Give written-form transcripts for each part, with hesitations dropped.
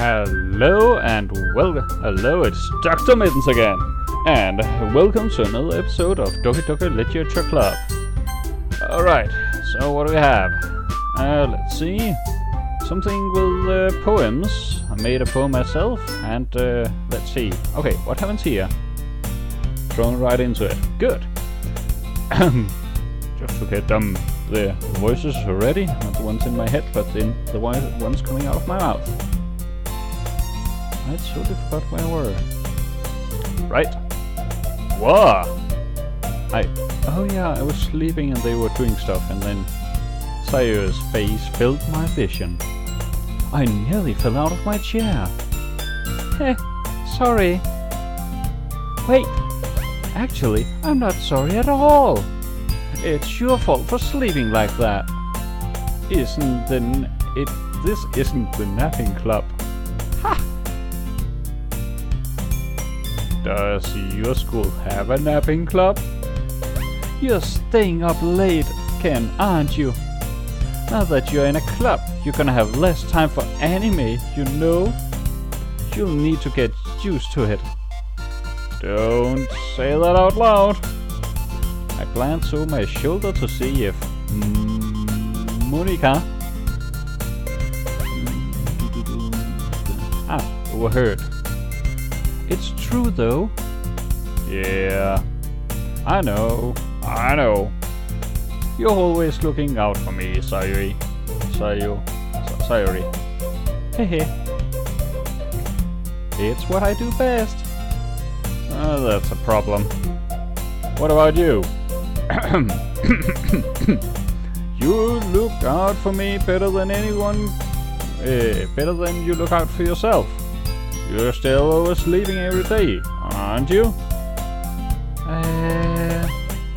Hello and hello, it's Dr. Mittens again, and welcome to another episode of Doki Literature Club. Alright, so what do we have? Let's see. Something with poems. I made a poem myself, and let's see. Okay, what happens here? Thrown right into it. Good. Just to get the voices already, not the ones in my head, but the ones coming out of my mouth. I totally forgot where I were. Right. Whoa! Oh yeah, I was sleeping and they were doing stuff, and then Sayur's face filled my vision. I nearly fell out of my chair. Heh, sorry. Wait, actually, I'm not sorry at all. It's your fault for sleeping like that. This isn't the napping club. Ha! Does your school have a napping club? You're staying up late, Ken, aren't you? Now that you're in a club, you're gonna have less time for anime, you know? You'll need to get used to it. Don't say that out loud. I glanced over my shoulder to see if Monica overheard. It's true though. Yeah, I know. You're always looking out for me, Sayuri. Hehe. It's what I do best. That's a problem. What about you? You look out for me better than anyone. Better than you look out for yourself. You're still oversleeping every day, aren't you?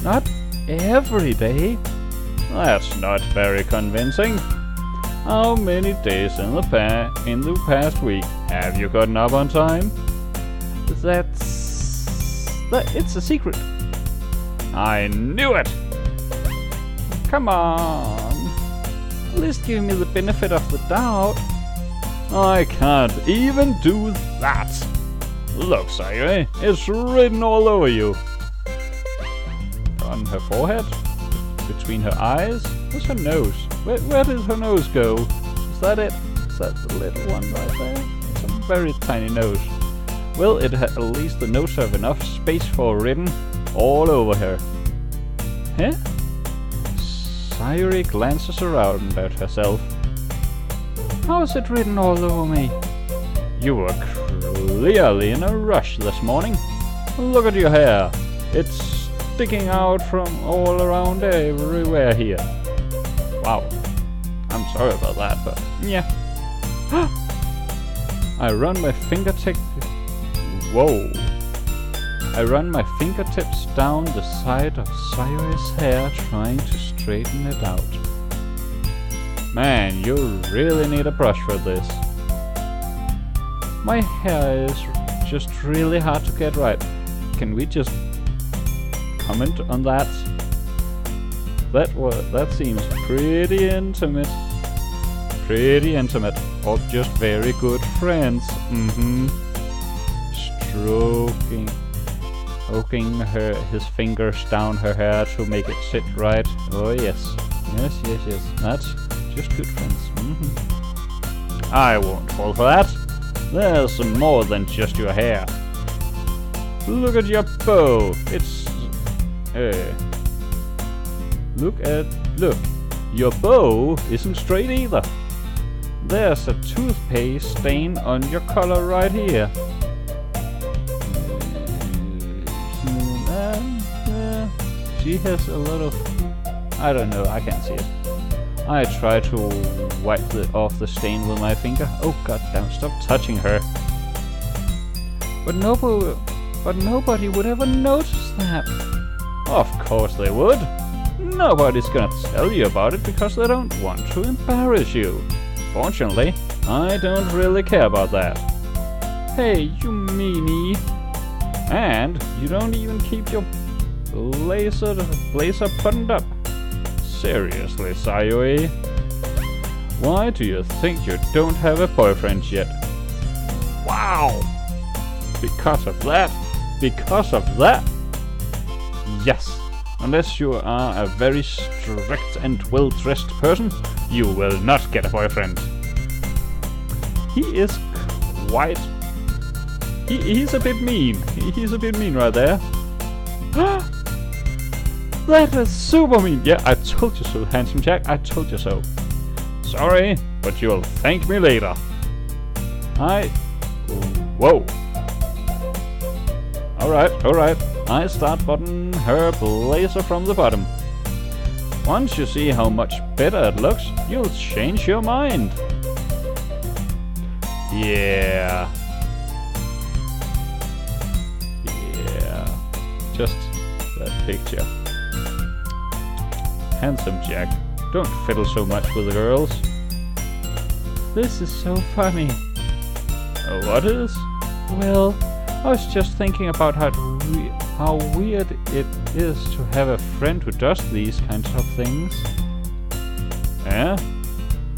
Not every day. That's not very convincing. How many days in the past week have you gotten up on time? It's a secret. I knew it! Come on. At least give me the benefit of the doubt. I can't even do that. Look, Sayuri, it's written all over you. On her forehead, between her eyes, where's her nose? Where did her nose go? Is that it? Is that the little one right there? It's a very tiny nose. Well, it had at least the nose have enough space for written all over her. Huh? Sayuri glances around at herself. How is it written all over me? You were clearly in a rush this morning. Look at your hair. It's sticking out from all around everywhere here. Wow. I'm sorry about that, but yeah. I run my fingertips down the side of Sayuri's hair, trying to straighten it out. Man, you really need a brush for this. My hair is just really hard to get right. Can we just comment on that? That seems pretty intimate. Or just very good friends. Stroking his fingers down her hair to make it sit right. Oh yes. Yes. That's just good friends. I won't fall for that. There's more than just your hair. Look at your bow. It's look. Your bow isn't straight either. There's a toothpaste stain on your collar right here. She has a lot of... I don't know, I can't see it. I try to wipe off the stain with my finger. Oh goddamn, stop touching her. But nobody would ever notice that. Of course they would. Nobody's gonna tell you about it because they don't want to embarrass you. Fortunately, I don't really care about that. Hey, you meanie. And you don't even keep your blazer buttoned up. Seriously, Sayuri. Why do you think you don't have a boyfriend yet? Wow! Because of that? Because of that? Yes. Unless you are a very strict and well-dressed person, you will not get a boyfriend. He is quite... He's a bit mean. He's a bit mean right there. That is super mean. Yeah, I told you so, Handsome Jack. I told you so. Sorry, but you'll thank me later. Whoa. Alright. I start buttoning her blazer from the bottom. Once you see how much better it looks, you'll change your mind. Yeah. Just that picture. Handsome Jack, don't fiddle so much with the girls. This is so funny. Oh, what is? Well, I was just thinking about how weird it is to have a friend who does these kinds of things. Eh?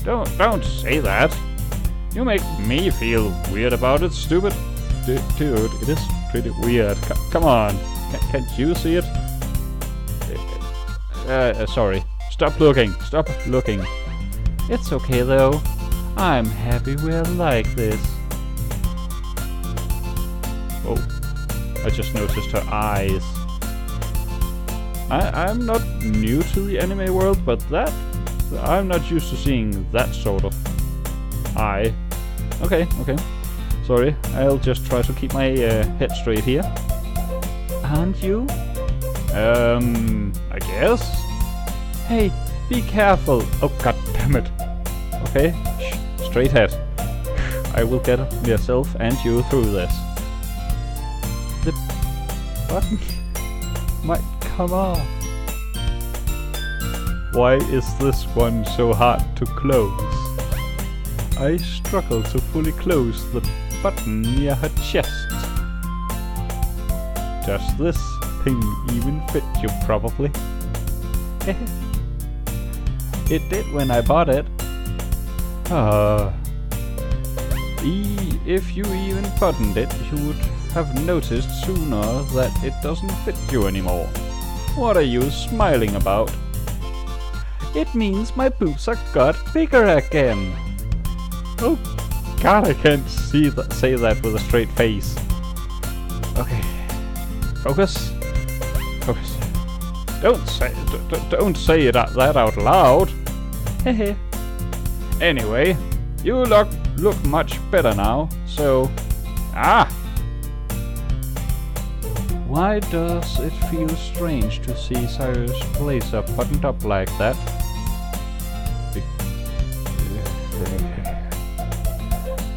Don't say that. You make me feel weird about it, stupid. Dude, it is pretty weird. Come on. Can't you see it? Sorry. Stop looking. It's okay though. I'm happy we're like this. Oh, I just noticed her eyes. I'm not new to the anime world, but I'm not used to seeing that sort of eye. Okay. Sorry, I'll just try to keep my head straight here. Aren't you? I guess. Hey, be careful. Oh, god damn it. Okay, straight head. I will get myself and you through this. The button might come off. Why is this one so hard to close? I struggle to fully close the button near her chest. Does this thing even fit you properly? It did when I bought it. If you even buttoned it, you would have noticed sooner that it doesn't fit you anymore. What are you smiling about? It means my boobs are got bigger again. Oh god, I can't say that with a straight face. Okay. Focus. Don't say it that out loud. Hehe. Anyway, you look much better now. So, why does it feel strange to see Cyrus' blazer buttoned up like that?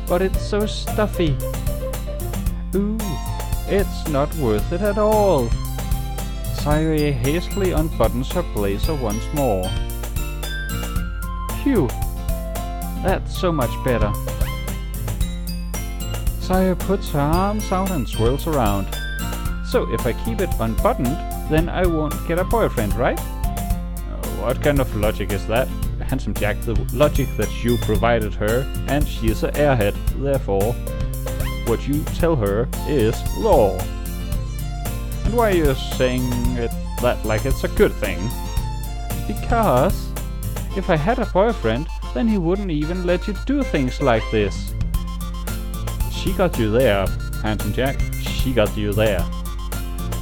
But it's so stuffy. Ooh, it's not worth it at all. Sayuri hastily unbuttons her blazer once more. Phew, that's so much better. Sayuri puts her arms out and swirls around. So if I keep it unbuttoned, then I won't get a boyfriend, right? What kind of logic is that? Handsome Jack, the logic that you provided her, and she is an airhead, therefore what you tell her is law. And why are you saying that like it's a good thing? Because if I had a boyfriend, then he wouldn't even let you do things like this. She got you there, Handsome Jack. She got you there.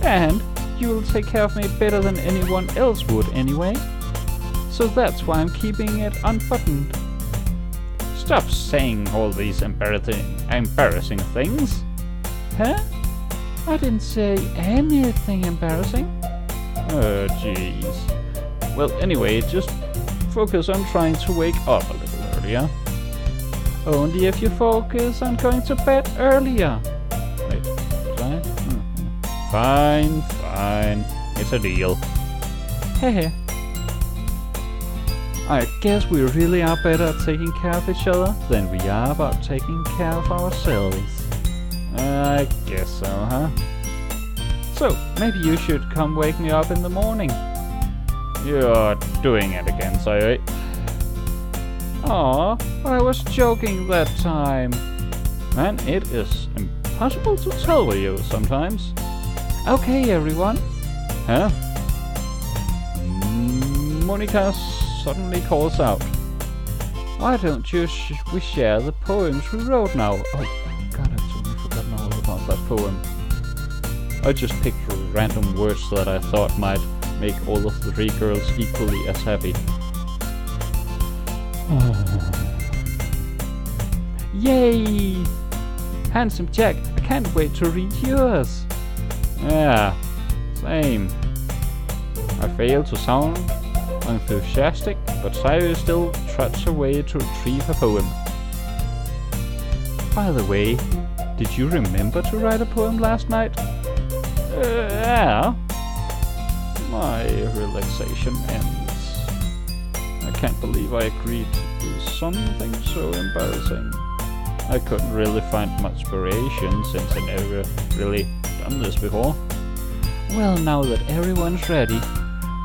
And you will take care of me better than anyone else would anyway. So that's why I'm keeping it unbuttoned. Stop saying all these embarrassing things. Huh? I didn't say anything embarrassing. Oh, jeez. Well, anyway, just focus on trying to wake up a little earlier. Only if you focus on going to bed earlier. Wait, fine? Fine. It's a deal. Hehe. I guess we really are better at taking care of each other than we are about taking care of ourselves. I guess so, huh? So, maybe you should come wake me up in the morning. You're doing it again, Sayuri. Aw, but I was joking that time. Man, it is impossible to tell with you sometimes. Okay, everyone. Huh? Monica suddenly calls out. Why don't we share the poems we wrote now? Oh god, I've totally forgotten all about that poem. I just picked random words that I thought might make all of the 3 girls equally as happy. Yay! Handsome Jack, I can't wait to read yours. Yeah, same. I failed to sound enthusiastic, but Sayuri still trots away to retrieve a poem. By the way, did you remember to write a poem last night? Yeah. My relaxation ends. I can't believe I agreed to do something so embarrassing. I couldn't really find much inspiration since I never really done this before. Well, now that everyone's ready,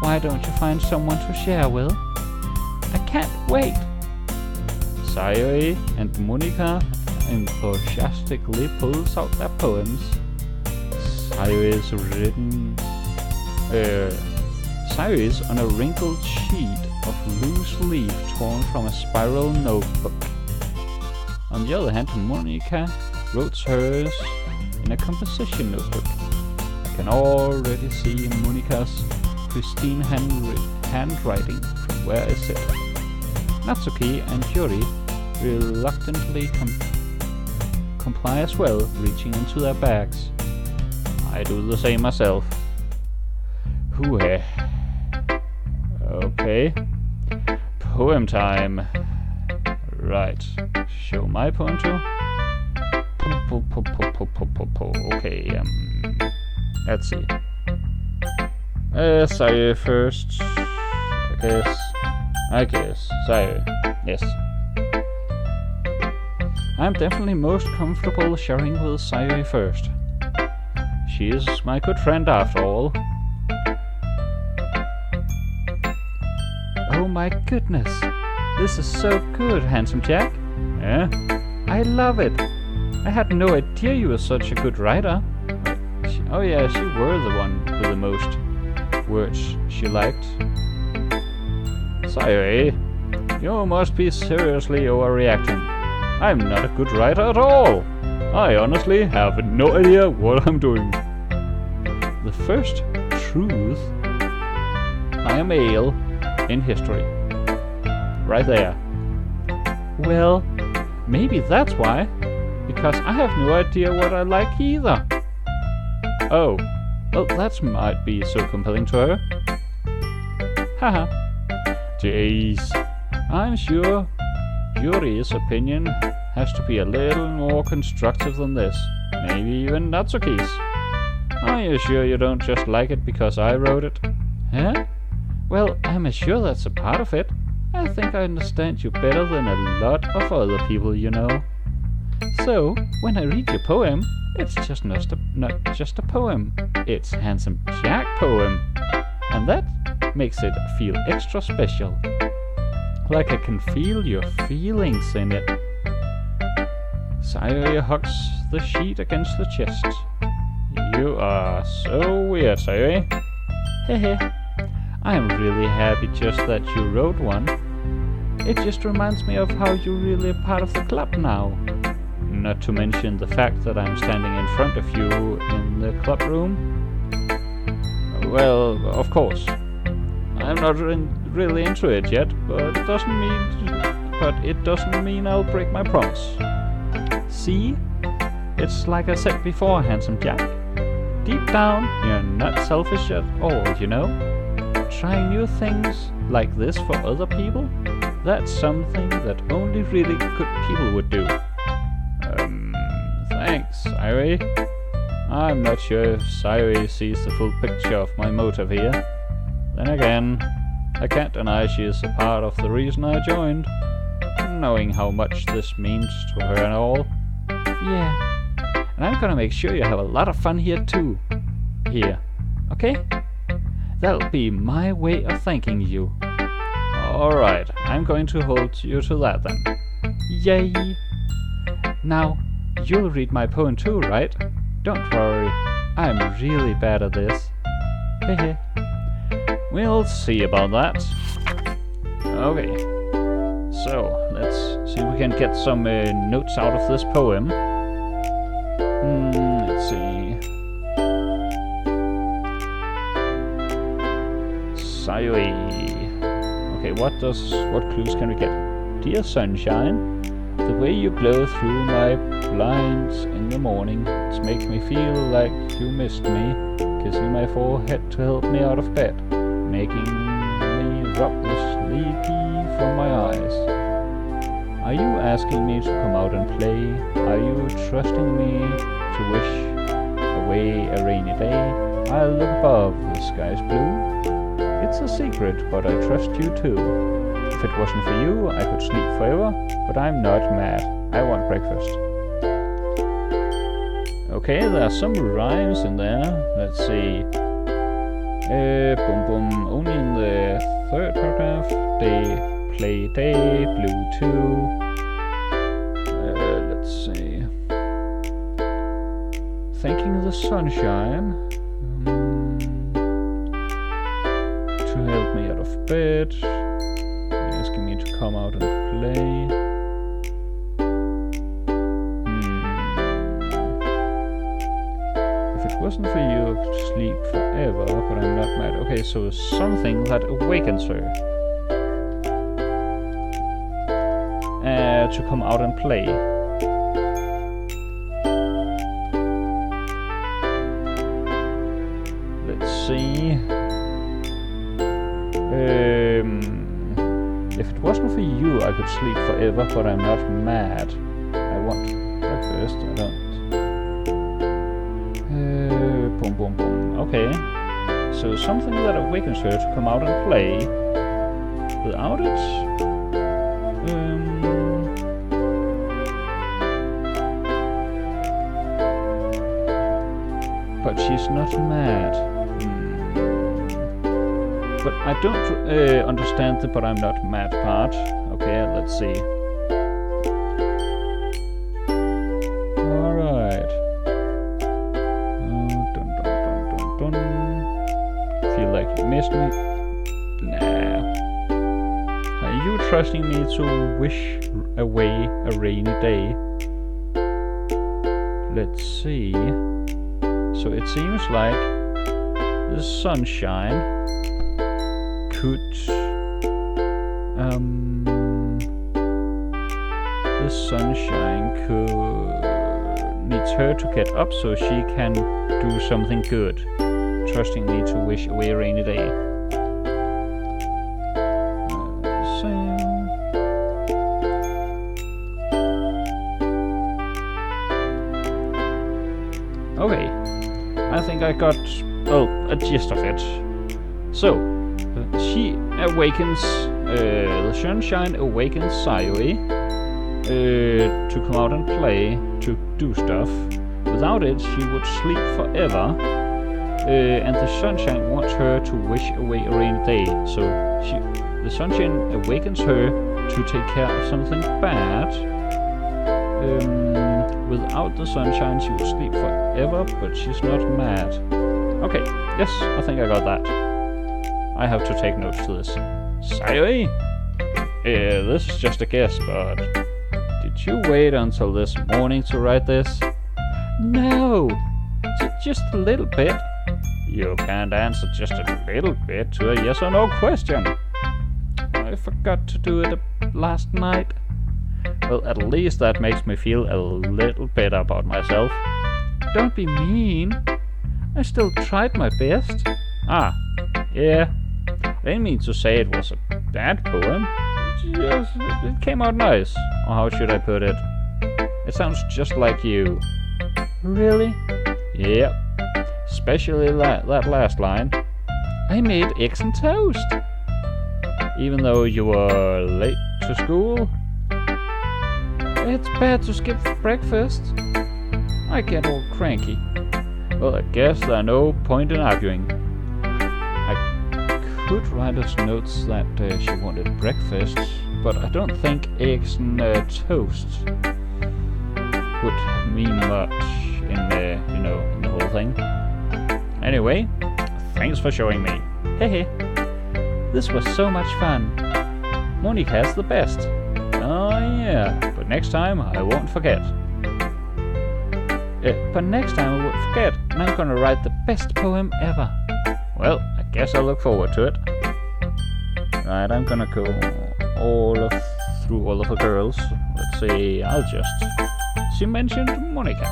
why don't you find someone to share with? I can't wait! Sayuri and Monica enthusiastically pulls out their poems. Sayuri is on a wrinkled sheet of loose leaf torn from a spiral notebook. On the other hand, Monica wrote hers in a composition notebook. I can already see Monica's pristine handwriting from where I sit. Natsuki and Yuri reluctantly comply as well, reaching into their bags. I do the same myself. Hooey. Okay. Poem time. Right. Show my poem too. Okay, let's see. Sayuri first. I guess. Sayuri. Yes. I'm definitely most comfortable sharing with Sayuri first. She is my good friend after all. Oh my goodness. This is so good, Handsome Jack. Yeah? I love it. I had no idea you were such a good writer. Oh yeah, she were the one with the most words she liked. Sayuri, you must be seriously overreacting. I'm not a good writer at all. I honestly have no idea what I'm doing. The first truth I am male in history. Right there. Well, maybe that's why. Because I have no idea what I like either. Oh, well that might be so compelling to her. Haha. Jeez. I'm sure Yuri's opinion has to be a little more constructive than this. Maybe even Natsuki's. Are you sure you don't just like it because I wrote it? Huh? Well, I'm sure that's a part of it. I think I understand you better than a lot of other people, you know. So, when I read your poem, it's just not just a poem. It's Handsome Jack poem. And that makes it feel extra special. Like I can feel your feelings in it. Sayuri hugs the sheet against the chest. You are so weird, Sayuri. Hehe. I am really happy just that you wrote one. It just reminds me of how you're really a part of the club now. Not to mention the fact that I'm standing in front of you in the club room. Well, of course. I'm not really into it yet, but it doesn't mean I'll break my promise. See? It's like I said before, Handsome Jack. Deep down, you're not selfish at all, you know? Trying new things like this for other people? That's something that only really good people would do. Thanks, Sayuri. I'm not sure if Sayuri sees the full picture of my motive here. Then again, I can't deny she is a part of the reason I joined. Knowing how much this means to her and all. Yeah. And I'm gonna make sure you have a lot of fun here too. Here. Okay? That'll be my way of thanking you. Alright, I'm going to hold you to that then. Yay! Now, You'll read my poem too, right? Don't worry, I'm really bad at this. Hehe. We'll see about that. Okay. So, let's see if we can get some notes out of this poem. Let's see. Sayoi. Okay, what clues can we get? Dear sunshine, the way you glow through my blinds in the morning, it makes me feel like you missed me, kissing my forehead to help me out of bed, making me rub the sleepy from my eyes. Are you asking me to come out and play? Are you trusting me to wish away a rainy day? I'll look above, the sky's blue. It's a secret, but I trust you too. If it wasn't for you, I could sleep forever, but I'm not mad. I want breakfast. Okay, there are some rhymes in there. Let's see. Only in the third paragraph. Day, play, day, blue too. Let's see. Thanking the sunshine to help me out of bed. Asking me to come out and play. If it wasn't for you, I could sleep forever, but I'm not mad. Okay, so something that awakens her. To come out and play. Let's see. If it wasn't for you, I could sleep forever, but I'm not mad. I want breakfast, I don't. Okay. So something that awakens her to come out and play. Without it, but she's not mad. But I don't understand the "but I'm not mad" part. Okay, let's see. Alright. Feel like you missed me? Nah. Are you trusting me to wish away a rainy day? Let's see. So it seems like the sunshine could needs her to get up so she can do something good, trusting me to wish away a rainy day. Okay, I think I got a gist of it. So, she awakens, the sunshine awakens Sayoi to come out and play, to do stuff. Without it, she would sleep forever, and the sunshine wants her to wish away a rainy day. So, the sunshine awakens her to take care of something bad. Without the sunshine, she would sleep forever, but she's not mad. Okay, yes, I think I got that. I have to take notes to this. Sayoi? This is just a guess, but did you wait until this morning to write this? No, just a little bit. You can't answer just a little bit to a yes or no question. I forgot to do it last night. Well, at least that makes me feel a little better about myself. Don't be mean. I still tried my best. Ah, yeah. I didn't mean to say it was a bad poem. It came out nice. Or how should I put it? It sounds just like you. Really? Yep. Especially that last line. I made eggs and toast. Even though you were late to school? It's bad to skip breakfast. I get all cranky. Well, I guess there's no point in arguing. I could write us notes that she wanted breakfast, but I don't think eggs and toast would mean much in the, you know, in the whole thing. Anyway, thanks for showing me. Hehe. This was so much fun. Monica's the best. Oh yeah, but next time I won't forget. And I'm gonna write the best poem ever. Well, I guess I'll look forward to it. Right, I'm gonna go through all of the girls. Let's see, she mentioned Monica,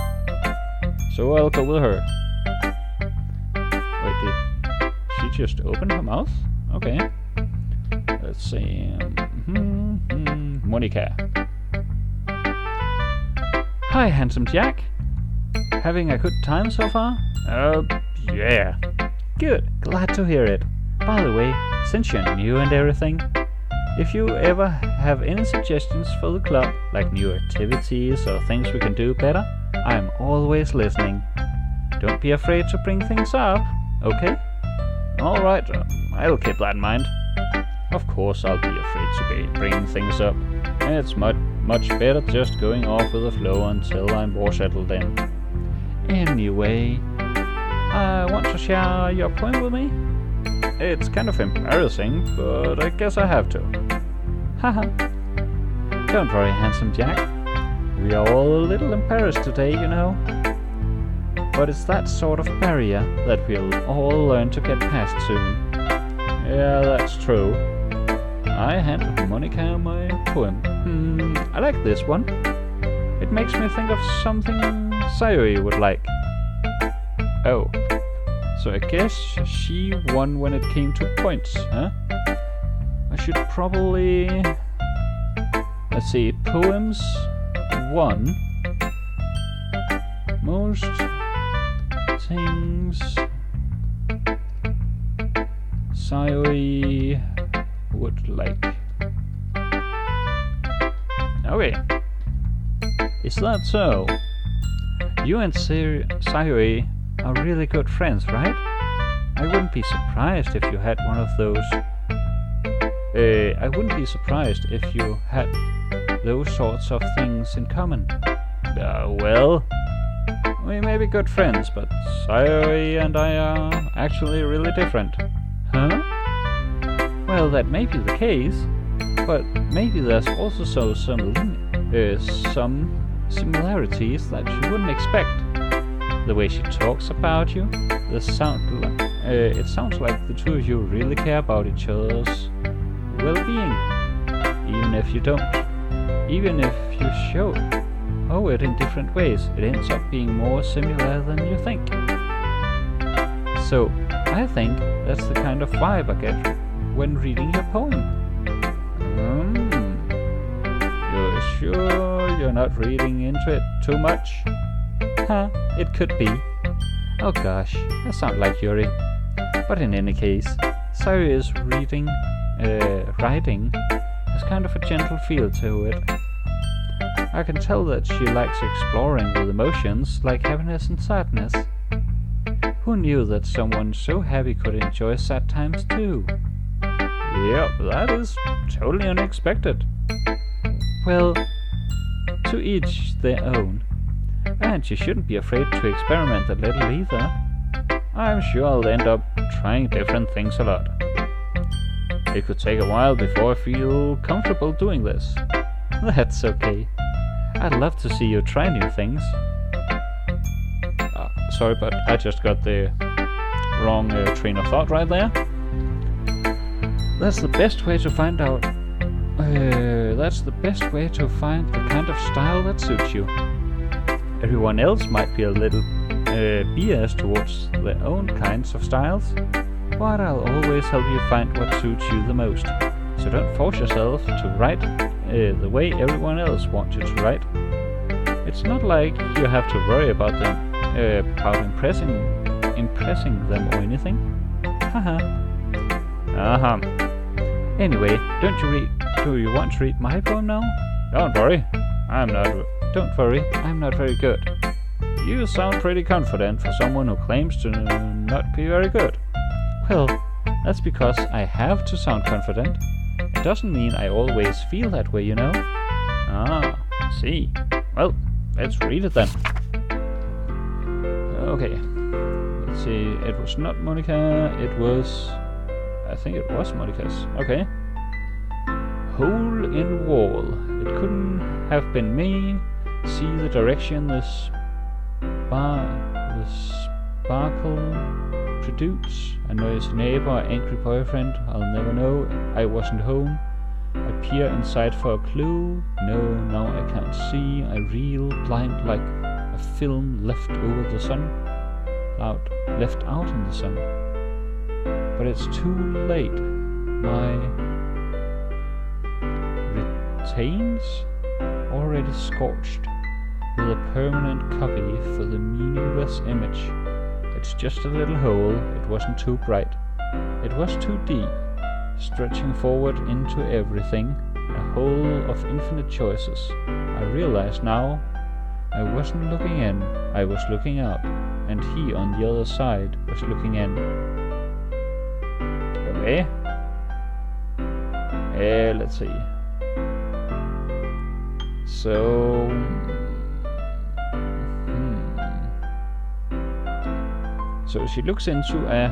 so I'll go with her. Wait, did she just open her mouth? Okay. Let's see, Monica. Hi, handsome Jack. Having a good time so far? Yeah. Good, glad to hear it. By the way, since you're new and everything, if you ever have any suggestions for the club, like new activities or things we can do better, I'm always listening. Don't be afraid to bring things up, okay? Alright, I'll keep that in mind. Of course I'll be afraid to be bringing things up. It's much better just going off with the flow until I'm more settled in. Anyway, want to share your poem with me? It's kind of embarrassing, but I guess I have to. Haha. Don't worry, handsome Jack. We are all a little embarrassed today, you know. But it's that sort of barrier that we'll all learn to get past soon. Yeah, that's true. I hand Monica my poem. I like this one. It makes me think of something Sayuri would like. Oh. So I guess she won when it came to points, huh? I should probably... Let's see, poems 1. Most things Sayuri would like. Okay. Is that so? You and Sayuri are really good friends, right? I wouldn't be surprised if you had one of those. I wouldn't be surprised if you had those sorts of things in common. Well, we may be good friends, but Sayuri and I are actually really different. Huh? Well, that may be the case, but maybe there's also some similarities that you wouldn't expect. The way she talks about you, it sounds like the two of you really care about each other's well-being. Even if you show it in different ways, it ends up being more similar than you think. So, I think that's the kind of vibe I get when reading your poem. You're sure you're not reading into it too much? Huh, it could be. Oh gosh, I sound like Yuri. But in any case, Sayuri's writing has kind of a gentle feel to it. I can tell that she likes exploring with emotions like happiness and sadness. Who knew that someone so happy could enjoy sad times too? Yep, that is totally unexpected. Well, to each their own. And you shouldn't be afraid to experiment a little either. I'm sure I'll end up trying different things a lot. It could take a while before I feel comfortable doing this. That's okay. I'd love to see you try new things. Sorry, but I just got the wrong train of thought right there. That's the best way to find out. That's the best way to find the kind of style that suits you. Everyone else might be a little biased towards their own kinds of styles, but I'll always help you find what suits you the most. So don't force yourself to write the way everyone else wants you to write. It's not like you have to worry about impressing them or anything. Haha. Anyway, do you want to read my poem now? Don't worry, I'm not very good. You sound pretty confident for someone who claims to not be very good. Well, that's because I have to sound confident. It doesn't mean I always feel that way, you know. Ah, I see. Well, let's read it then. Okay. Let's see. It was not Monica. It was... I think it was Monica's. Okay. Hole in wall. It couldn't have been me. See the direction the sparkle produce. A noisy neighbor, angry boyfriend. I'll never know. I wasn't home. I peer inside for a clue. No, now I can't see. I reel blind like a film left over the sun. Left out in the sun. But it's too late. My retains already scorched with a permanent copy for the meaningless image. It's just a little hole. It wasn't too bright. It was too deep, stretching forward into everything, a hole of infinite choices. I realize now I wasn't looking in, I was looking out, and he on the other side was looking in. Okay. Let's see. So... So she looks into a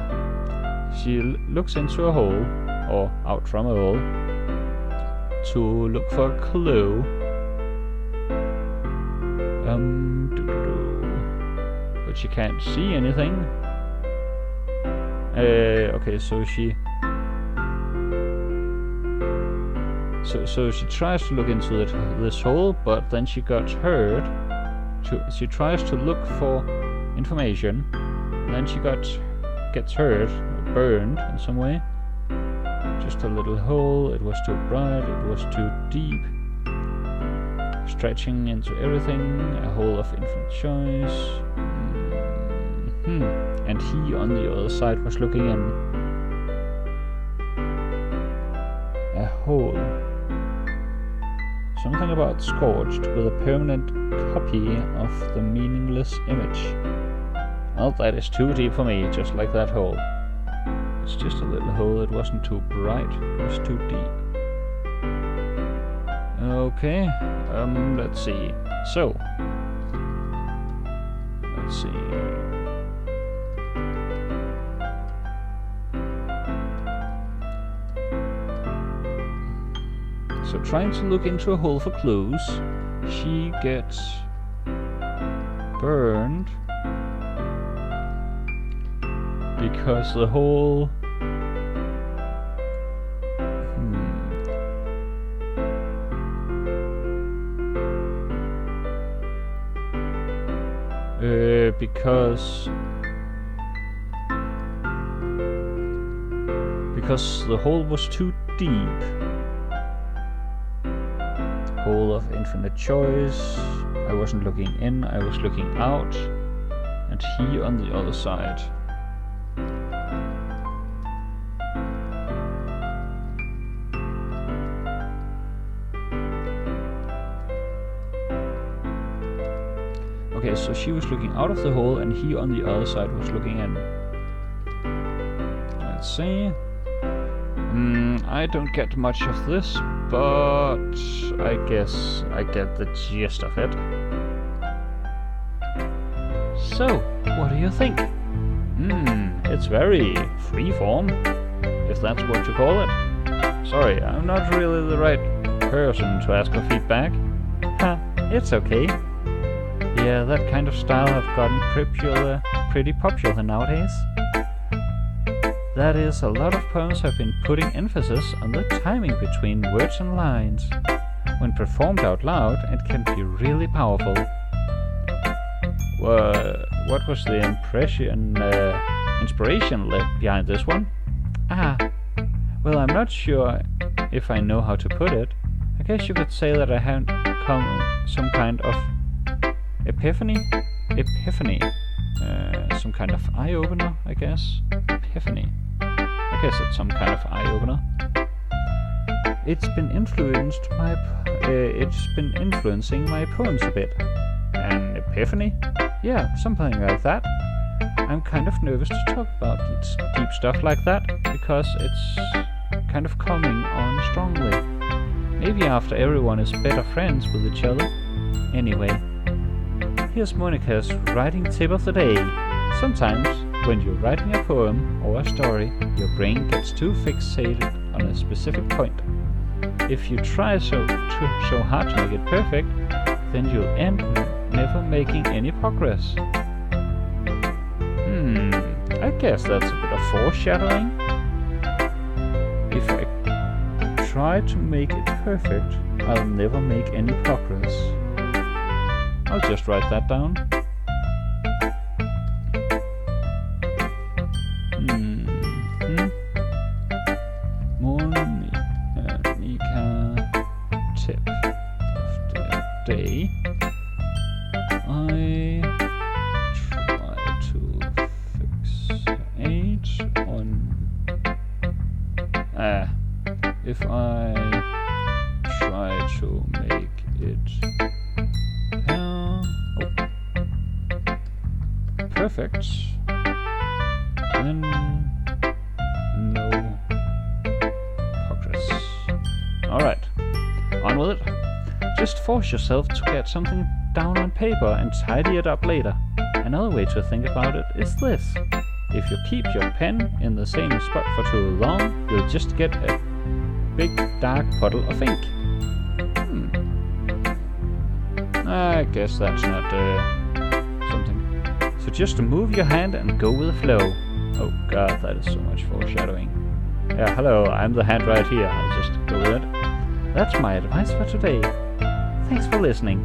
hole, or out from a hole, to look for a clue. But she can't see anything. Okay, so she she tries to look into this hole, but then she got hurt. She tries to look for information, and then she gets hurt, or burned in some way. Just a little hole. It was too bright. It was too deep. Stretching into everything. A hole of infinite choice. And he on the other side was looking in. A hole. Something about scorched with a permanent copy of the meaningless image. Well, that is too deep for me, just like that hole. It's just a little hole. It wasn't too bright. It was too deep. Okay. Let's see. So. Let's see. So trying to look into a hole for clues, she gets burned because the hole because the hole was too deep. Hole of infinite choice. I wasn't looking in, I was looking out, and he on the other side. Okay, so she was looking out of the hole, and he on the other side was looking in. Let's see. I don't get much of this, but I guess I get the gist of it. So, what do you think? It's very freeform, if that's what you call it. Sorry, I'm not really the right person to ask for feedback. It's okay. Yeah, that kind of style have gotten pretty popular nowadays. That is, a lot of poems have been putting emphasis on the timing between words and lines. When performed out loud, it can be really powerful. What was the inspiration behind this one? Well, I'm not sure if I know how to put it. I guess you could say that I had some kind of epiphany? Some kind of eye-opener, I guess. Epiphany. I guess it's some kind of eye-opener. It's been influencing my poems a bit. An epiphany? Yeah, something like that. I'm kind of nervous to talk about deep stuff like that, because it's kind of coming on strongly. Maybe after everyone is better friends with each other. Anyway, here's Monica's writing tip of the day. Sometimes, when you're writing a poem or a story, your brain gets too fixated on a specific point. If you try so hard to make it perfect, then you'll end never making any progress. I guess that's a bit of foreshadowing. If I try to make it perfect, I'll never make any progress. I'll just write that down. Monica tip of the day. I try to fixate on if I try to make it perfect, then no progress. Alright, on with it. Just force yourself to get something down on paper and tidy it up later. Another way to think about it is this. If you keep your pen in the same spot for too long, you'll just get a big dark puddle of ink. I guess that's not something. So just move your hand and go with the flow. Oh god, that is so much foreshadowing. Yeah, hello, I'm the hand right here. I'll just go with it. That's my advice for today. Thanks for listening.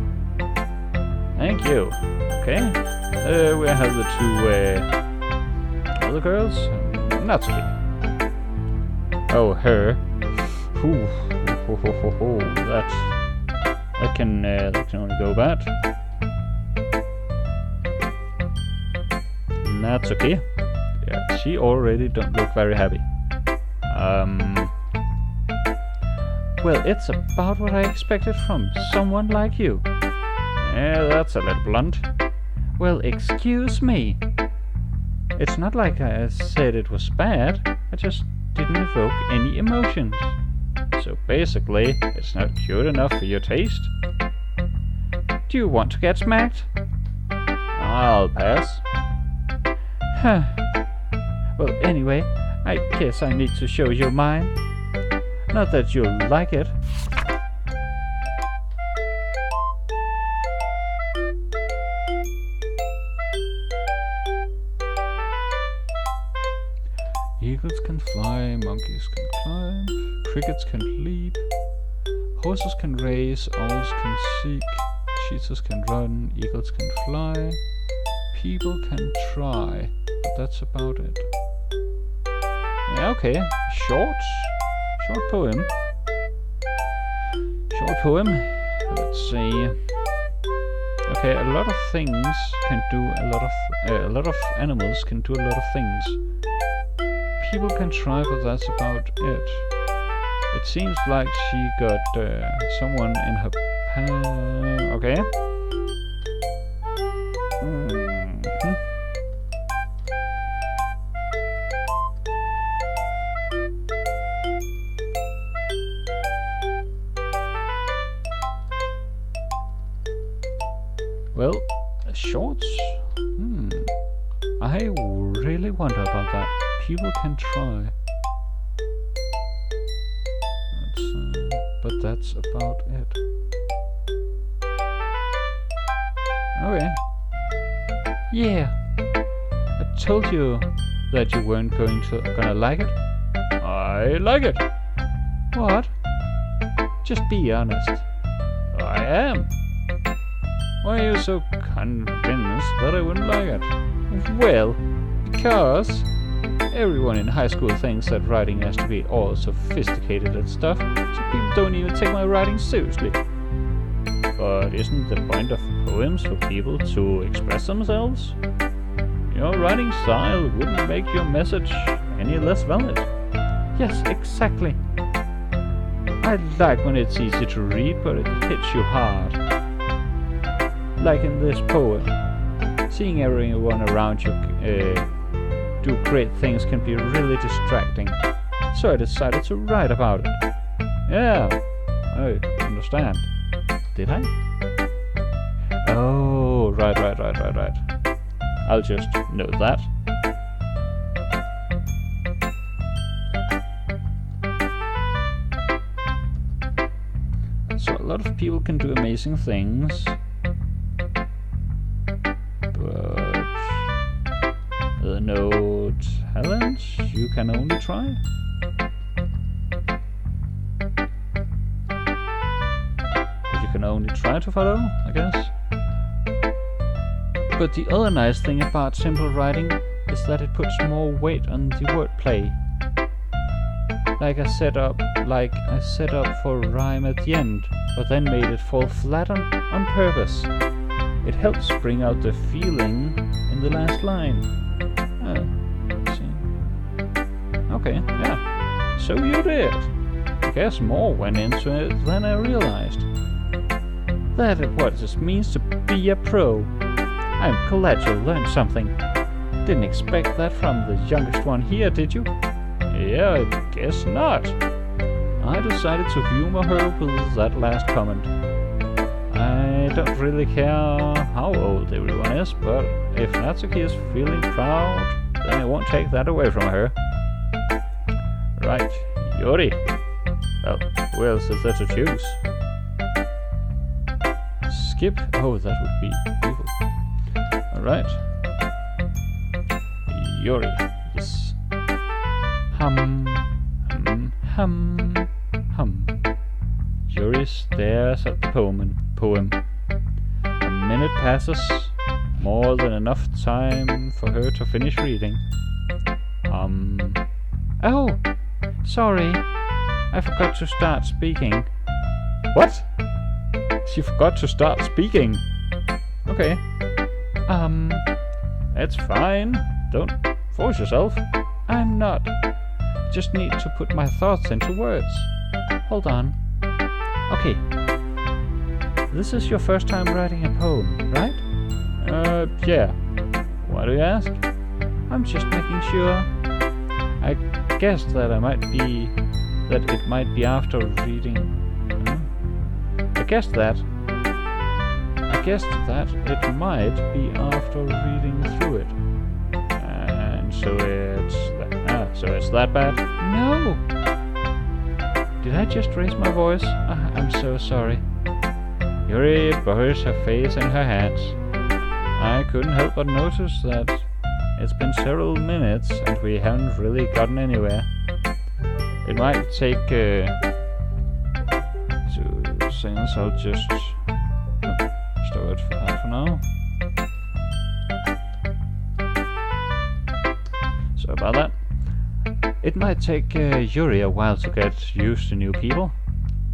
Thank you. Okay. We have the two other girls. That's okay. Oh, her. Ooh. That can only go bad. That's okay. Yeah, she already don't look very happy. Well, it's about what I expected from someone like you. Yeah, that's a little blunt. Well, excuse me. It's not like I said it was bad. I just didn't evoke any emotions. So basically, it's not cute enough for your taste. Do you want to get smacked? I'll pass. Huh. Well, anyway, I guess I need to show you mine. Not that you'll like it. Eagles can fly, monkeys can climb, crickets can leap, horses can race, owls can seek, cheetahs can run, eagles can fly, people can try, but that's about it. Yeah, okay, short poem. Short poem, let's see. Okay, a lot of things can do a lot of animals can do a lot of things. People can try, but that's about it. It seems like she got someone in her okay. Well, shorts? I really wonder about that. People can try. But that's about it. Okay. Yeah. I told you that you weren't gonna like it. I like it. What? Just be honest. I am. Why are you so convinced that I wouldn't like it? Well, because everyone in high school thinks that writing has to be all sophisticated and stuff, so people don't even take my writing seriously. But isn't the point of poems for people to express themselves? Your writing style wouldn't make your message any less valid. Yes, exactly. I like when it's easy to read, but it hits you hard. Like in this poem. Seeing everyone around you do great things can be really distracting. So I decided to write about it. Yeah, I understand. Did I? Oh, right. I'll just note that. So a lot of people can do amazing things, but no talent you can only try. But you can only try to follow, I guess. But the other nice thing about simple writing is that it puts more weight on the wordplay. Like I set up for rhyme at the end, but then made it fall flat on purpose. It helps bring out the feeling in the last line. Okay, yeah. So you did. I guess more went into it than I realized. That is what it means to be a pro. I'm glad you learned something. Didn't expect that from the youngest one here, did you? Yeah, I guess not. I decided to humor her with that last comment. I don't really care how old everyone is, but if Natsuki is feeling proud, then I won't take that away from her. Right, Yuri. Well, who else is there to choose? Skip? Oh, that would be evil. Alright. Yuri. Yes. Hum. Yuri stares at the poem. A minute passes, more than enough time for her to finish reading. Oh, sorry. I forgot to start speaking. What? She forgot to start speaking? Okay. It's fine. Don't force yourself. I'm not. Just need to put my thoughts into words. Hold on. Okay. This is your first time writing a poem, right? Yeah. Why do you ask? I'm just making sure. I guessed that it might be after reading. I guessed that it might be after reading through it. And so it's that bad? No! Did I just raise my voice? I'm so sorry. Yuri buries her face in her hands. I couldn't help but notice that it's been several minutes and we haven't really gotten anywhere. It might take 2 seconds. I'll just stow it for half an hour. Sorry about that. It might take Yuri a while to get used to new people.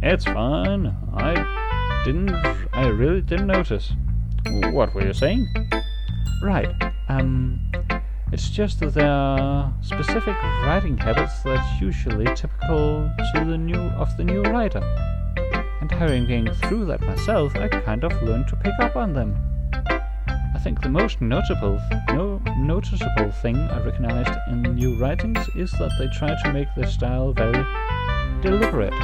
It's fine. I really didn't notice. What were you saying? Right. It's just that there are specific writing habits that's usually typical to the new writer. And having been through that myself, I kind of learned to pick up on them. I think the most noticeable thing I recognized in new writings is that they try to make their style very deliberate.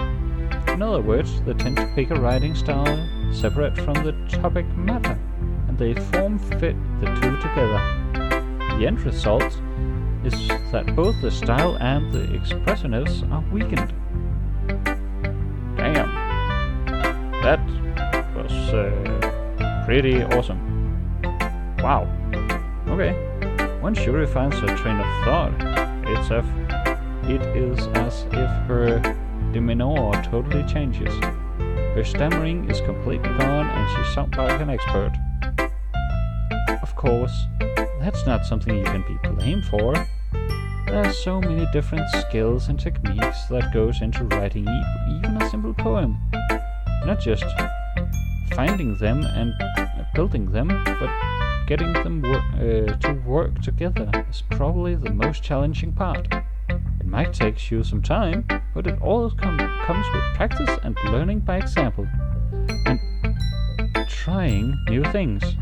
In other words, they tend to pick a writing style separate from the topic matter, and they form-fit the two together. The end result is that both the style and the expressiveness are weakened. Damn. That was pretty awesome. Wow. Okay. When Yuri finds her train of thought, it is as if her demeanor totally changes. Her stammering is completely gone and she sounds like an expert. Of course, that's not something you can be blamed for. There are so many different skills and techniques that goes into writing even a simple poem. Not just finding them and building them, but getting them to work together is probably the most challenging part. It might take you some time, but it all comes with practice and learning by example, and trying new things.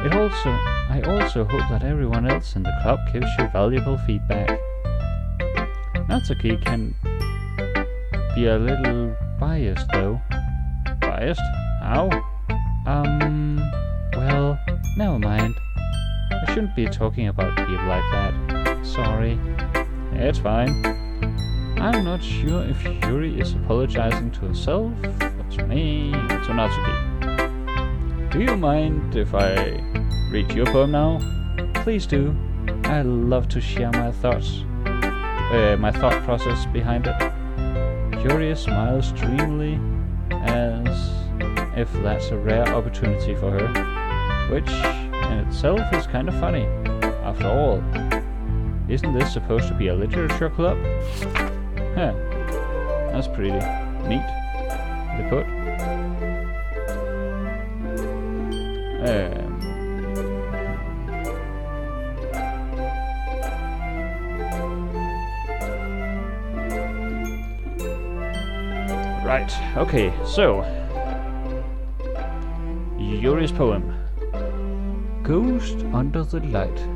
I also hope that everyone else in the club gives you valuable feedback. Natsuki can be a little biased though. Biased? Ow. Well, never mind. I shouldn't be talking about people like that. Sorry. It's fine. I'm not sure if Yuri is apologizing to herself, or to me, or to Natsuki. Do you mind if I read your poem now? Please do. I love to share my thoughts, my thought process behind it. Yuri smiles dreamily, as if that's a rare opportunity for her, which in itself is kind of funny. After all, isn't this supposed to be a literature club? Huh, that's pretty neat. They put. Right, okay, so Yuri's poem. Ghost under the light.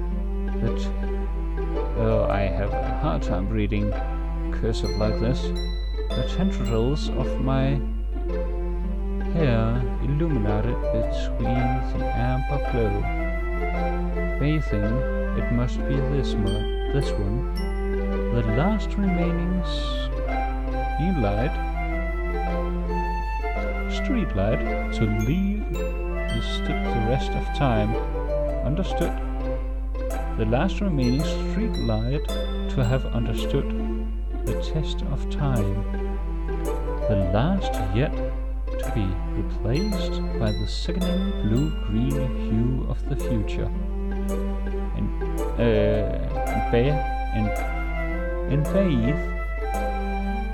I have a hard time reading cursive like this. The tendrils of my hair illuminated between the amber glow. Bathing, it must be this one. The last remaining street light to leave the rest of time. Understood. The last remaining street light to have understood the test of time. The last yet to be replaced by the sickening blue-green hue of the future. In bathe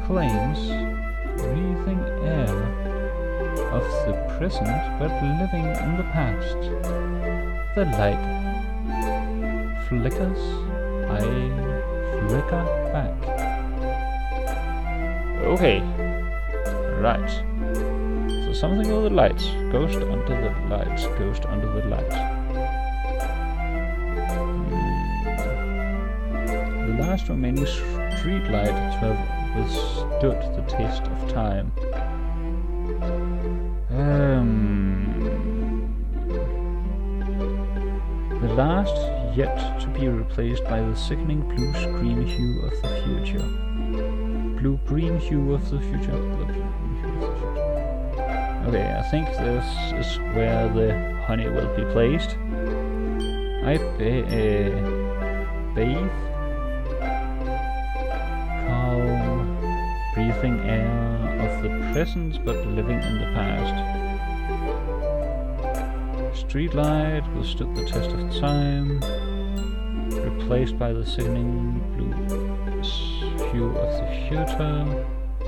claims breathing air of the present but living in the past. The light flickers, I flicker back. Okay, right. So something with the lights. Ghost under the lights, ghost under the lights. The last remaining street light to have withstood the test of time. The last yet to be replaced by the sickening blue-green hue of the future. Blue-green hue of the future. Okay, I think this is where the honey will be placed. I bathe. Calm, breathing air of the present but living in the past. Streetlight withstood the test of time, replaced by the sickening blue hue of the future.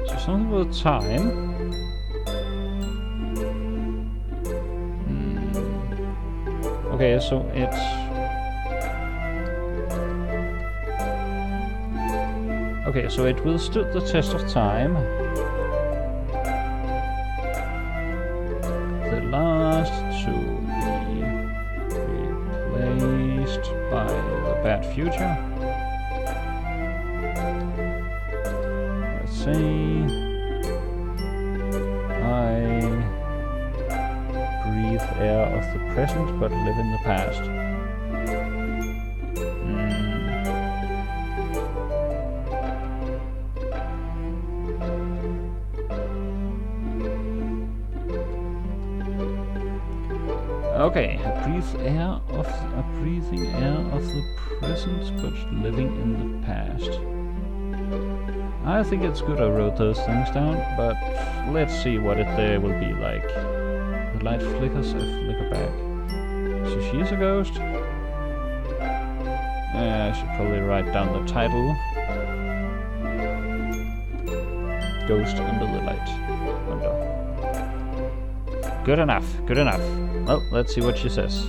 So something with time. Okay, so it's... Okay, so it withstood the test of time. The last to replaced by the bad future. Let's see. I breathe air of the present but live in the past. Okay, a breathing air of the present but living in the past. I think it's good I wrote those things down, but let's see what it will be like. The light flickers, I flicker back. So she is a ghost? I should probably write down the title. Ghost under the light. Good enough, good enough. Well, let's see what she says.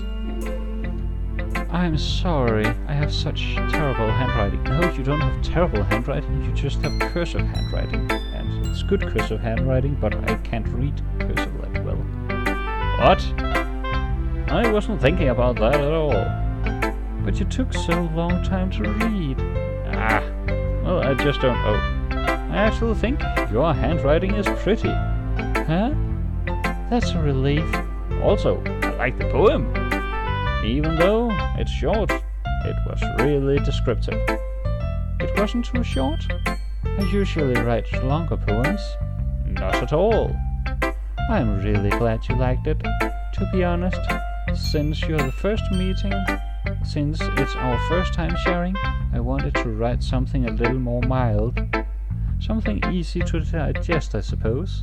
I'm sorry, I have such terrible handwriting. No, you don't have terrible handwriting, you just have cursive handwriting. And it's good cursive handwriting, but I can't read cursive like well. What? I wasn't thinking about that at all. But you took so long time to read. Well, I just don't know. I actually think your handwriting is pretty. Huh? That's a relief. Also, I like the poem. Even though it's short, it was really descriptive. It wasn't too short. I usually write longer poems. Not at all. I'm really glad you liked it. To be honest, since it's our first time sharing, I wanted to write something a little more mild. Something easy to digest, I suppose.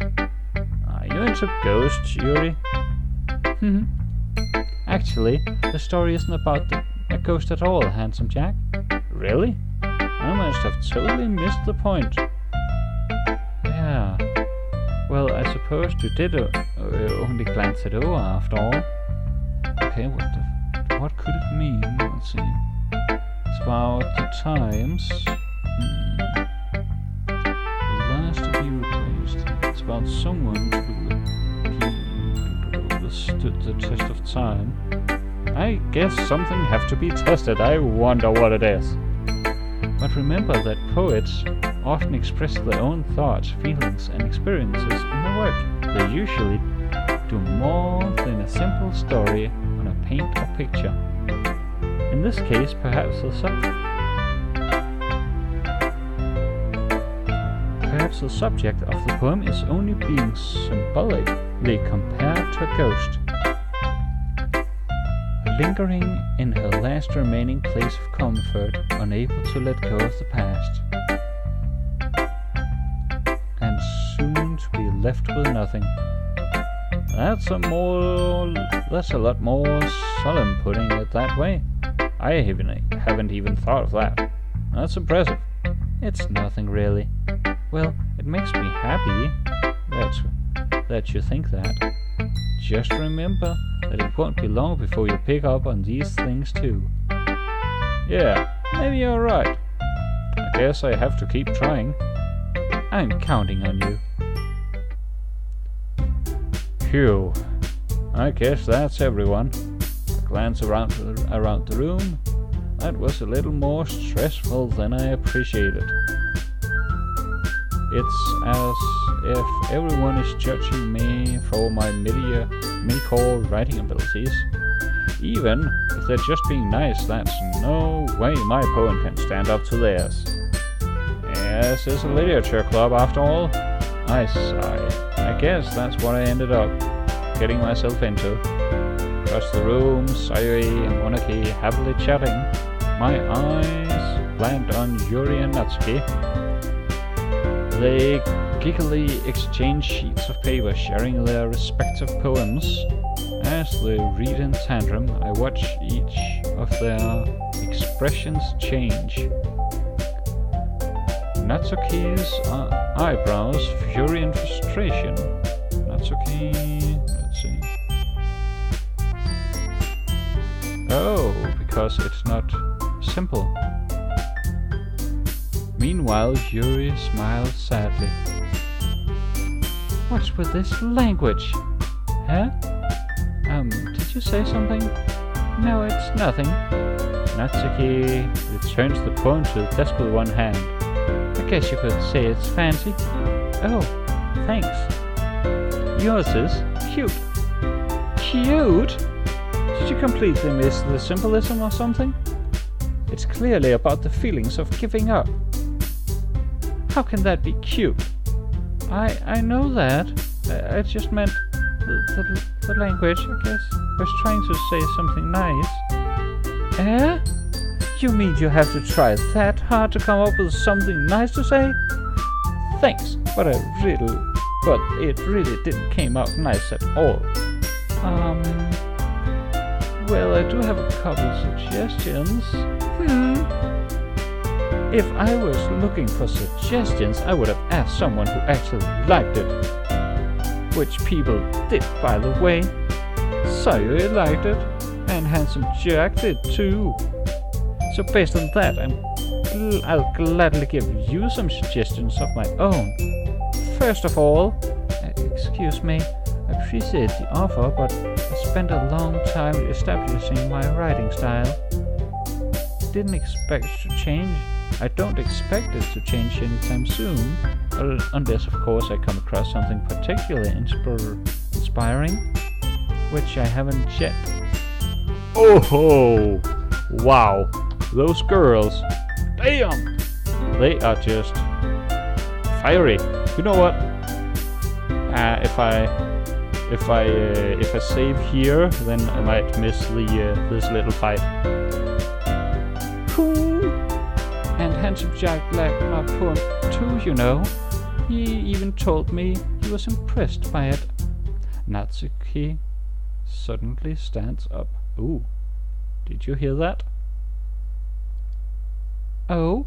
Are you into ghosts, Yuri? Actually, the story isn't about a ghost at all, Handsome Jack. Really? I must have totally missed the point. Yeah. Well, I suppose you did only glance it over after all. Okay, what could it mean? Let's see. It's about the times. The last to be replaced. It's about someone who withstood the test of time. I guess something have to be tested. I wonder what it is. But remember that poets often express their own thoughts, feelings, and experiences in their work. They usually do more than a simple story on a paint or picture. In this case, perhaps the subject of the poem is only being symbolically compared to a ghost, lingering in her last remaining place of comfort, unable to let go of the past, and soon to be left with nothing. That's a lot more solemn putting it that way. I haven't even thought of that. That's impressive. It's nothing really. Well, it makes me happy that you think that. Just remember that it won't be long before you pick up on these things too. Yeah, maybe you're right. I guess I have to keep trying. I'm counting on you. Phew. I guess that's everyone. A glance around the room. That was a little more stressful than I appreciated. It's as if everyone is judging me for my mid-core writing abilities. Even if they're just being nice, that's no way my poem can stand up to theirs. Yes, it's a literature club after all. I sigh. I guess that's what I ended up getting myself into. Across the room, Sayuri and Monarchy happily chatting. My eyes land on Yuri and Natsuki. They giggily exchange sheets of paper, sharing their respective poems. As they read in tandem, I watch each of their expressions change. Natsuki's eyebrows, fury and frustration. Natsuki, let's see. Oh, because it's not simple. Meanwhile, Yuri smiles sadly. What's with this language? Huh? Did you say something? No, it's nothing. Natsuki returns the poem to the desk with one hand. I guess you could say it's fancy. Oh, thanks. Yours is cute. Cute? Did you completely miss the symbolism or something? It's clearly about the feelings of giving up. How can that be cute? I know that. I just meant the language, I guess. I was trying to say something nice. Eh? You mean you have to try that hard to come up with something nice to say? Thanks, but it really didn't came out nice at all. Well, I do have a couple of suggestions. If I was looking for suggestions, I would have asked someone who actually liked it. Which people did, by the way. Sayuri liked it, and Handsome Jack did too. So based on that, I'll gladly give you some suggestions of my own. First of all, excuse me, I appreciate the offer, but I spent a long time establishing my writing style. Didn't expect it to change. I don't expect it to change anytime soon, unless of course I come across something particularly inspirational inspiring, which I haven't yet. Oh ho! Wow, those girls, damn! They are just fiery. You know what? If I save here, then I might miss the this little fight. Cool. And Handsome Jack liked my poem too, you know. He even told me he was impressed by it. Natsuki suddenly stands up. Ooh, did you hear that? Oh?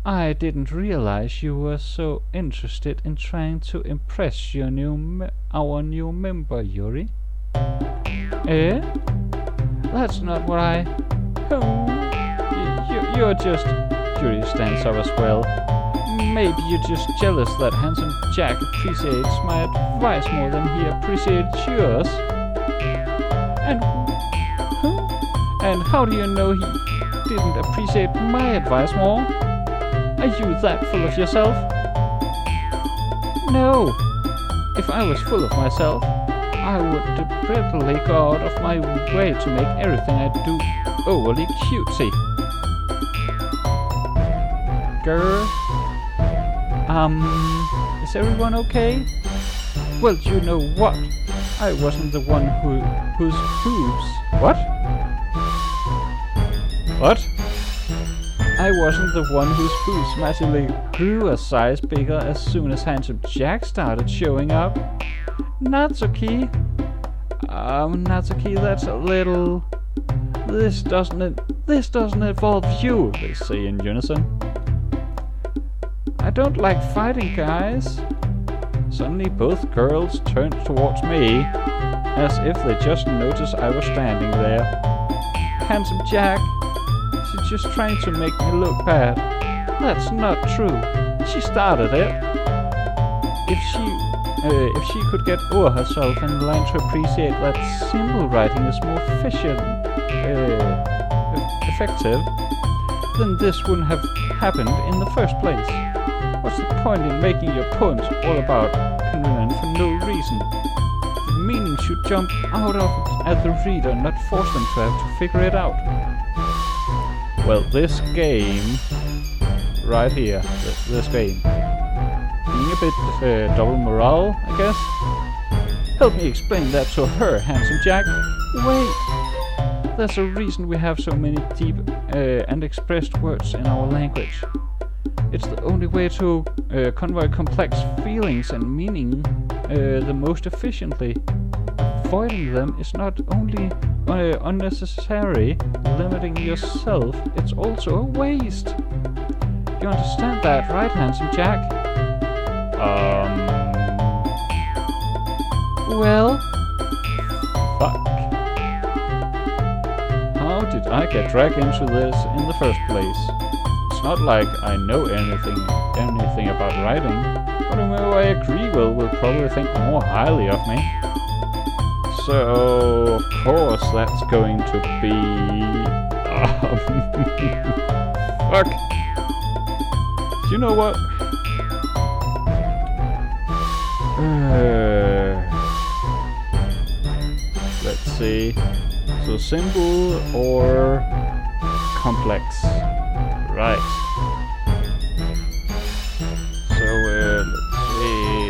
I didn't realize you were so interested in trying to impress your our new member, Yuri. Eh? That's not what I... You're just... Yuri stands up as well. Maybe you're just jealous that Handsome Jack appreciates my advice more than he appreciates yours. And how do you know he didn't appreciate my advice more? Are you that full of yourself? No. If I was full of myself, I would deliberately go out of my way to make everything I do overly cutesy. Grr. Is everyone okay? Well, you know what? I wasn't the one whose hooves... What? What? I wasn't the one whose hooves massively grew a size bigger as soon as Handsome Jack started showing up. Natsuki. Natsuki, that's a little... This doesn't involve you, they say in unison. I don't like fighting, guys. Suddenly both girls turned towards me, as if they just noticed I was standing there. Handsome Jack, she's just trying to make me look bad. That's not true. She started it. If she could get over herself and learn to appreciate that symbol writing is more effective, then this wouldn't have happened in the first place. What's the point in making your poems all about Finland for no reason? The meaning should jump out of it at the reader, not force them to have to figure it out. Well, this game, right here, this game, being a bit double morale, I guess. Help me explain that to her, Handsome Jack. Wait, there's a reason we have so many deep and expressed words in our language. It's the only way to convey complex feelings and meaning the most efficiently. Avoiding them is not only unnecessary, limiting yourself, it's also a waste. You understand that, right, Handsome Jack? Well... Fuck. How did I get dragged into this in the first place? It's not like I know anything about writing, but whoever I agree with will probably think more highly of me. So, of course, that's going to be... Fuck. You know what? Let's see. So, simple or complex. Right. So, let's see.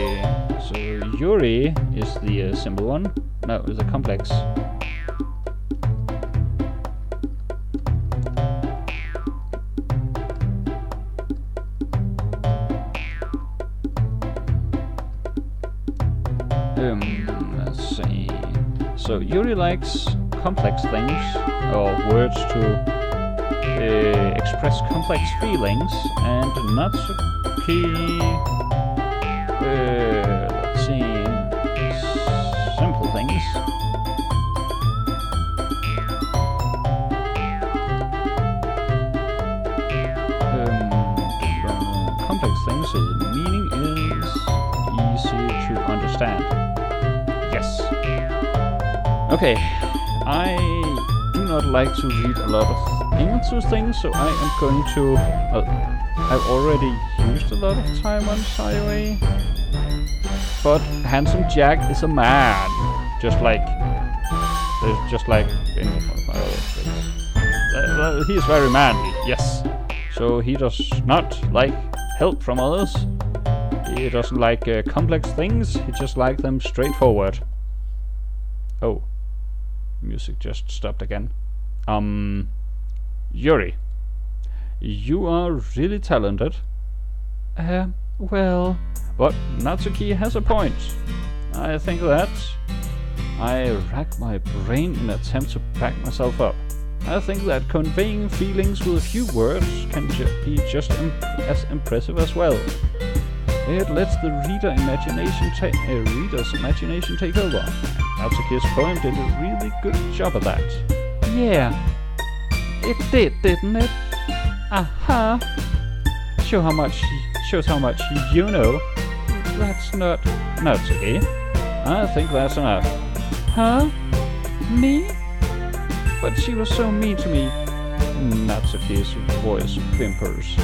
So, Yuri is the simple one. No, it's a complex. Let's see. So Yuri likes complex things, or words to express complex feelings, and Natsuki, let's see, simple things. Complex things, so the meaning is easy to understand. Yes. Okay, I do not like to read a lot of into things, so I am going to... I've already used a lot of time on Skyway. but Handsome Jack is a man. Just like in well, he is very manly, yes. So he does not like help from others. He doesn't like complex things. He just likes them straightforward. Oh, music just stopped again. Yuri, you are really talented. Well... But Natsuki has a point. I think that I rack my brain in attempt to back myself up. I think that conveying feelings with a few words can be just as impressive as well. It lets the reader's imagination take over. Natsuki's poem did a really good job of that. Yeah, it did, didn't it? Aha! Shows how much you know. That's not... Natsuki, I think that's enough. Huh? Me? But she was so mean to me. Natsuki's voice whimpers.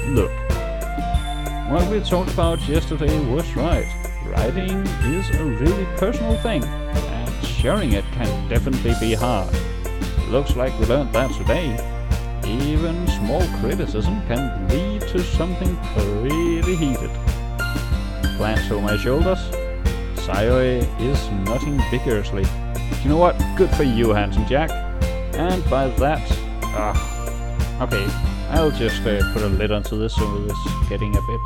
Look, what we talked about yesterday was right. Writing is a really personal thing, and sharing it can definitely be hard. Looks like we learned that today. Even small criticism can lead to something pretty heated. Glance over my shoulders. Sayori is nodding vigorously. You know what? Good for you, Handsome Jack. And by that... okay, I'll just put a lid onto this so this is getting a bit...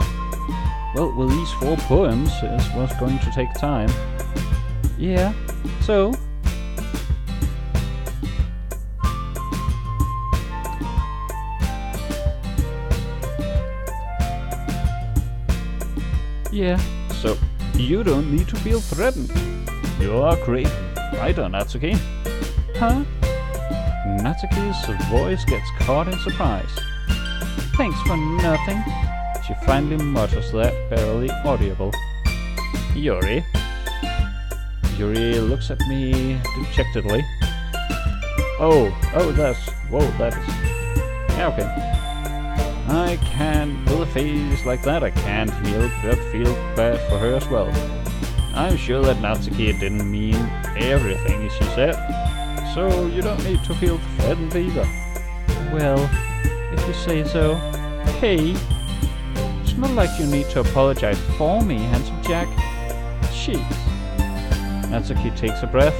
Well, with these 4 poems, it was going to take time. Yeah, so... Yeah, so you don't need to feel threatened. You are a great writer, Natsuki. Huh? Natsuki's voice gets caught in surprise. Thanks for nothing. She finally mutters that, barely audible. Yuri. Yuri looks at me dejectedly. Oh, that is... Yeah, okay. I can't, with a face like that, I can't help but feel bad for her as well. I'm sure that Natsuki didn't mean everything she said, so you don't need to feel threatened either. Well, if you say so. Hey, it's not like you need to apologize for me, Handsome Jack. Jeez. Natsuki takes a breath.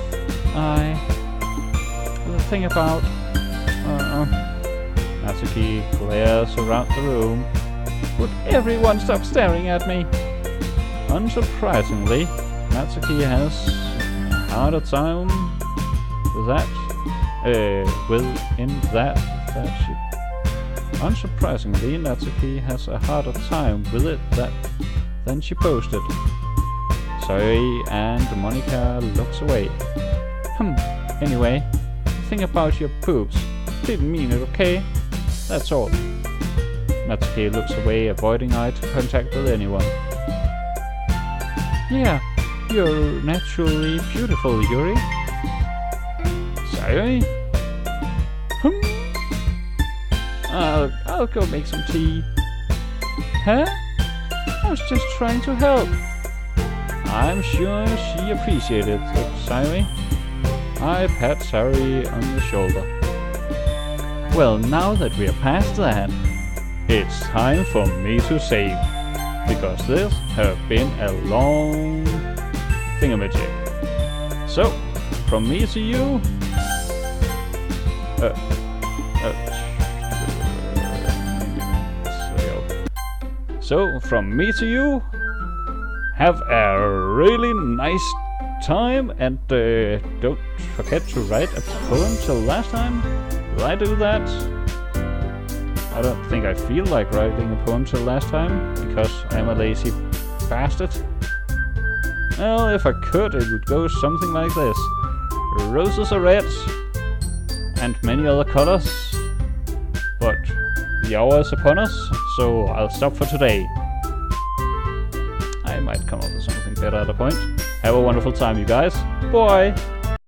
The thing about... Natsuki glares around the room. Would everyone stop staring at me? Unsurprisingly, Natsuki has a harder time with that. Unsurprisingly, Natsuki has a harder time with it than she posted. Sayori and Monica looks away. Anyway, the thing about your boobs. Didn't mean it, okay? That's all. Natsuki looks away, avoiding eye contact with anyone. Yeah, you're naturally beautiful, Yuri. Sayori? I'll go make some tea. Huh? I was just trying to help. I'm sure she appreciated it, Sayori. I pat Sayori on the shoulder. Well, now that we are past that, it's time for me to save, because this has been a long thingamajig. So, from me to you... So, from me to you, have a really nice time, and don't forget to write a poem till last time. Will I do that? I don't think I feel like writing a poem till last time, because I'm a lazy bastard. Well, if I could, it would go something like this. Roses are red, and many other colors, but the hour is upon us, so I'll stop for today. I might come up with something better at a point. Have a wonderful time, you guys. Bye!